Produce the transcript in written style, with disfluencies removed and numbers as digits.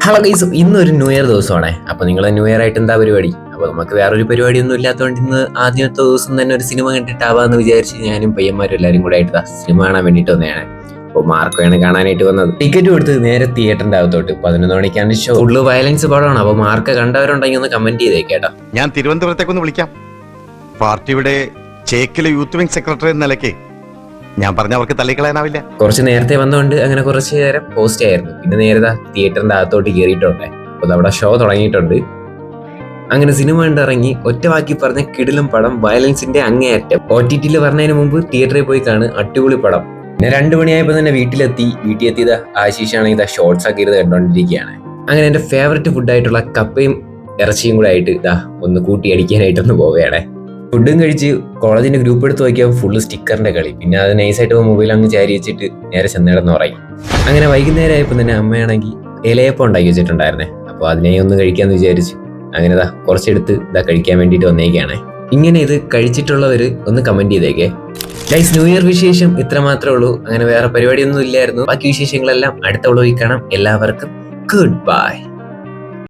Hello guys, ഇന്നൊരു new year ദിവസമാണേ. അപ്പൊ നിങ്ങൾ ന്യൂ ഇയർ ആയിട്ട് എന്താ പരിപാടി? അപ്പൊ നമുക്ക് വേറൊരു പരിപാടിയൊന്നും ഇല്ലാത്തതുകൊണ്ട് ഇന്ന് ആദ്യത്തെ ദിവസം തന്നെ ഒരു സിനിമ കണ്ടിട്ടാവാന്ന് വിചാരിച്ച് ഞാനും പയ്യന്മാരും എല്ലാവരും കൂടെ ആയിട്ട് സിനിമ കാണാൻ വേണ്ടിട്ട് വന്നതാണ്. അപ്പോൾ മാർക്കോയാണ് കാണാനായിട്ട് വന്നത്. ടിക്കറ്റ് കൊടുത്ത് നേരെ തിയേറ്ററിന്റെ അകത്തോട്ട് 11 മണിക്കാണ് ഷോ. ഫുള്ള് വയലൻസ് പടമാണ്. അപ്പൊ മാർക്ക് കണ്ടവരുണ്ടെങ്കിൽ ഒന്ന് കമന്റ് ചെയ്തേക്കേട്ടാ. ഞാൻ തിരുവനന്തപുരത്തേക്കൊന്ന് വിളിക്കാം. പാർട്ടിയുടെ ചേക്കിലെ യൂത്ത് വിംഗ് സെക്രട്ടറി എന്ന നിലയ്ക്ക് ഞാൻ പറഞ്ഞ അവർക്ക് തള്ളിക്കളയാനാവില്ല. കുറച്ച് നേരത്തെ വന്നുകൊണ്ട് അങ്ങനെ കുറച്ച് നേരം പോസ്റ്റ് ആയിരുന്നു. പിന്നെ നേരത്തെ തിയേറ്ററിന്റെ അകത്തോട്ട് കയറിയിട്ടുണ്ട്. അപ്പോൾ അവിടെ ഷോ തുടങ്ങിയിട്ടുണ്ട്. അങ്ങനെ സിനിമ കണ്ടിറങ്ങി. ഒറ്റ വാക്കി പറഞ്ഞ കിടിലം പടം, വയലൻസിന്റെ അങ്ങേയറ്റം. OTT പറഞ്ഞതിന് മുമ്പ് തിയേറ്ററിൽ പോയി കാണും, അടിപൊളി പടം. പിന്നെ 2 മണിയായപ്പോൾ തന്നെ വീട്ടിലെത്തിയത് ആശീഷാണെങ്കിൽ ഷോർട്സ് ഒക്കെ ഇരുന്ന് കണ്ടോണ്ടിരിക്കുകയാണ്. അങ്ങനെ എൻ്റെ ഫേവററ്റ് ഫുഡായിട്ടുള്ള കപ്പയും ഇറച്ചിയും കൂടെ ആയിട്ട് ഒന്ന് കൂട്ടി അടിക്കാനായിട്ടൊന്ന് പോവുകയാണ്. ഫുഡും കഴിച്ച് കോളേജിന്റെ ഗ്രൂപ്പ് എടുത്ത് നോക്കിയാൽ ഫുള്ള് സ്റ്റിക്കറിന്റെ കളി. പിന്നെ അത് നൈസായിട്ട് മൊബൈൽ അങ്ങ് ചാരി വെച്ചിട്ട് നേരെ ചെന്നിടന്ന് ഉറങ്ങി. അങ്ങനെ വൈകുന്നേരം ആയപ്പോൾ തന്നെ അമ്മയാണെങ്കിൽ ഇലയപ്പം ഉണ്ടാക്കി വെച്ചിട്ടുണ്ടായിരുന്നേ. അപ്പോൾ അതിനെ ഒന്ന് കഴിക്കാന്ന് വിചാരിച്ചു. അങ്ങനെ കുറച്ചെടുത്ത് കഴിക്കാൻ വേണ്ടിയിട്ട് വന്നേക്കാണ്. ഇങ്ങനെ ഇത് കഴിച്ചിട്ടുള്ളവർ ഒന്ന് കമന്റ് ചെയ്തേക്കേ. ഗൈസ്, ന്യൂ ഇയർ വിശേഷം ഇത്ര മാത്രമേ ഉള്ളൂ. അങ്ങനെ വേറെ പരിപാടിയൊന്നും ഇല്ലായിരുന്നു. ബാക്കി വിശേഷങ്ങളെല്ലാം അടുത്ത വ്ളോഗിൽ കാണാം. എല്ലാവർക്കും ഗുഡ് ബൈ.